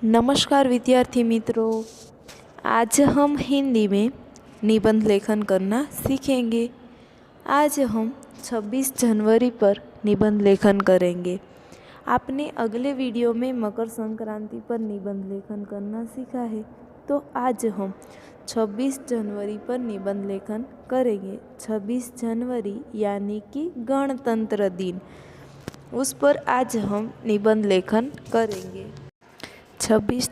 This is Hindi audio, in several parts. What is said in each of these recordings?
नमस्कार विद्यार्थी मित्रों, आज हम हिंदी में निबंध लेखन करना सीखेंगे। आज हम 26 जनवरी पर निबंध लेखन करेंगे। आपने अगले वीडियो में मकर संक्रांति पर निबंध लेखन करना सीखा है, तो आज हम 26 जनवरी पर निबंध लेखन करेंगे। 26 जनवरी यानी कि गणतंत्र दिन, उस पर आज हम निबंध लेखन करेंगे। 26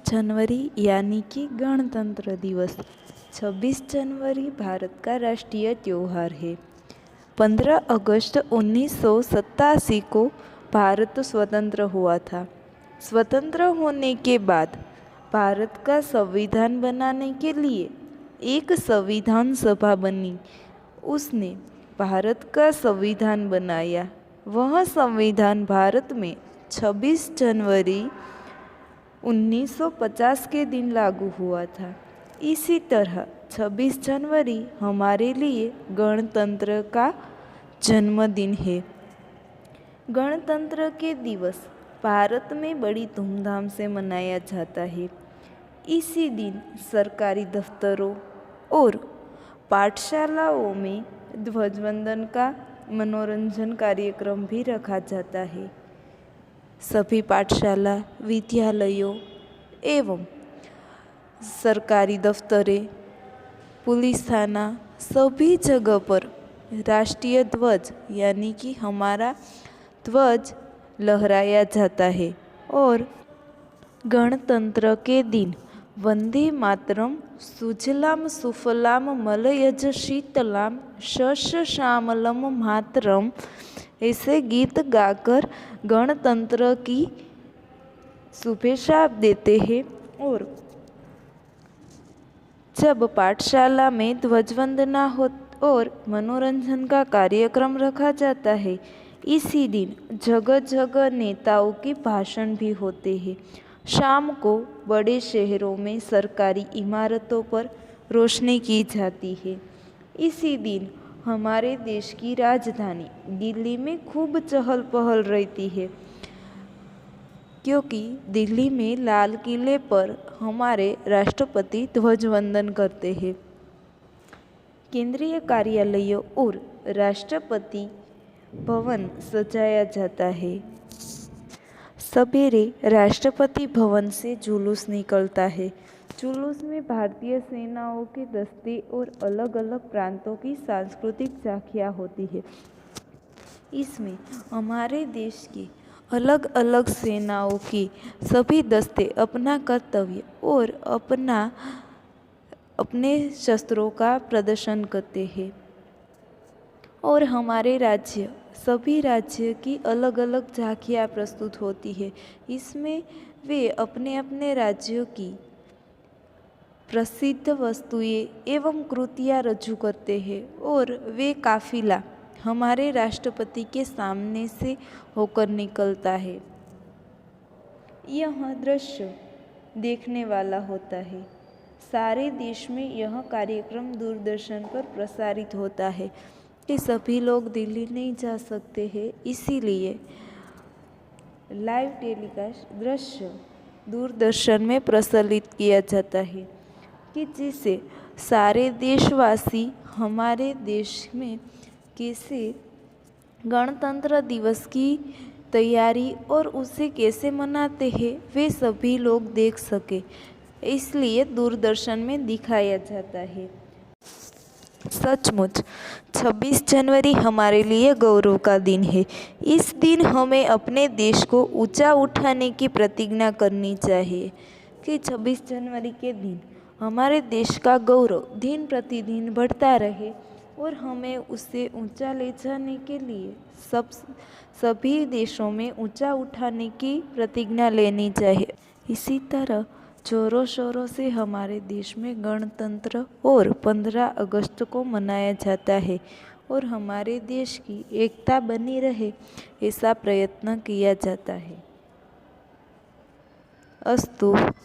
जनवरी यानी कि गणतंत्र दिवस। 26 जनवरी भारत का राष्ट्रीय त्यौहार है। 15 अगस्त 1987 को भारत स्वतंत्र हुआ था। स्वतंत्र होने के बाद भारत का संविधान बनाने के लिए एक संविधान सभा बनी। उसने भारत का संविधान बनाया। वह संविधान भारत में 26 जनवरी 1950 के दिन लागू हुआ था। इसी तरह 26 जनवरी हमारे लिए गणतंत्र का जन्मदिन है। गणतंत्र के दिवस भारत में बड़ी धूमधाम से मनाया जाता है। इसी दिन सरकारी दफ्तरों और पाठशालाओं में ध्वजवंदन का मनोरंजन कार्यक्रम भी रखा जाता है। सभी पाठशाला, विद्यालयों एवं सरकारी दफ्तरें, पुलिस थाना, सभी जगह पर राष्ट्रीय ध्वज यानी कि हमारा ध्वज लहराया जाता है। और गणतंत्र के दिन वंदे मातरम, सुजलाम सुफलाम मलयज शीतलाम शस्य श्यामलम मातरम ऐसे गीत गाकर गणतंत्र की शुभेच्छा देते हैं। और जब पाठशाला में ध्वजवंदना हो और मनोरंजन का कार्यक्रम रखा जाता है, इसी दिन जगह जगह नेताओं के भाषण भी होते हैं। शाम को बड़े शहरों में सरकारी इमारतों पर रोशनी की जाती है। इसी दिन हमारे देश की राजधानी दिल्ली में खूब चहल पहल रहती है, क्योंकि दिल्ली में लाल किले पर हमारे राष्ट्रपति ध्वजवंदन करते हैं। केंद्रीय कार्यालयों और राष्ट्रपति भवन सजाया जाता है। सवेरे राष्ट्रपति भवन से जुलूस निकलता है। जुलूस में भारतीय सेनाओं के दस्ते और अलग अलग प्रांतों की सांस्कृतिक झांकियाँ होती है। इसमें हमारे देश की अलग अलग सेनाओं की सभी दस्ते अपना कर्तव्य और अपने शस्त्रों का प्रदर्शन करते हैं। और हमारे सभी राज्य की अलग अलग झांकियाँ प्रस्तुत होती है। इसमें वे अपने अपने राज्यों की प्रसिद्ध वस्तुएं एवं कृतियाँ रजू करते हैं। और वे काफिला हमारे राष्ट्रपति के सामने से होकर निकलता है। यह दृश्य देखने वाला होता है। सारे देश में यह कार्यक्रम दूरदर्शन पर प्रसारित होता है कि सभी लोग दिल्ली नहीं जा सकते हैं, इसीलिए लाइव टेलीकास्ट दृश्य दूरदर्शन में प्रसारित किया जाता है कि जिससे सारे देशवासी हमारे देश में कैसे गणतंत्र दिवस की तैयारी और उसे कैसे मनाते हैं वे सभी लोग देख सके, इसलिए दूरदर्शन में दिखाया जाता है। सचमुच 26 जनवरी हमारे लिए गौरव का दिन है। इस दिन हमें अपने देश को ऊंचा उठाने की प्रतिज्ञा करनी चाहिए कि 26 जनवरी के दिन हमारे देश का गौरव दिन प्रतिदिन बढ़ता रहे और हमें उसे ऊंचा ले जाने के लिए सभी देशों में ऊंचा उठाने की प्रतिज्ञा लेनी चाहिए। इसी तरह जोरों शोरों से हमारे देश में गणतंत्र और 15 अगस्त को मनाया जाता है और हमारे देश की एकता बनी रहे ऐसा प्रयत्न किया जाता है। अस्तु।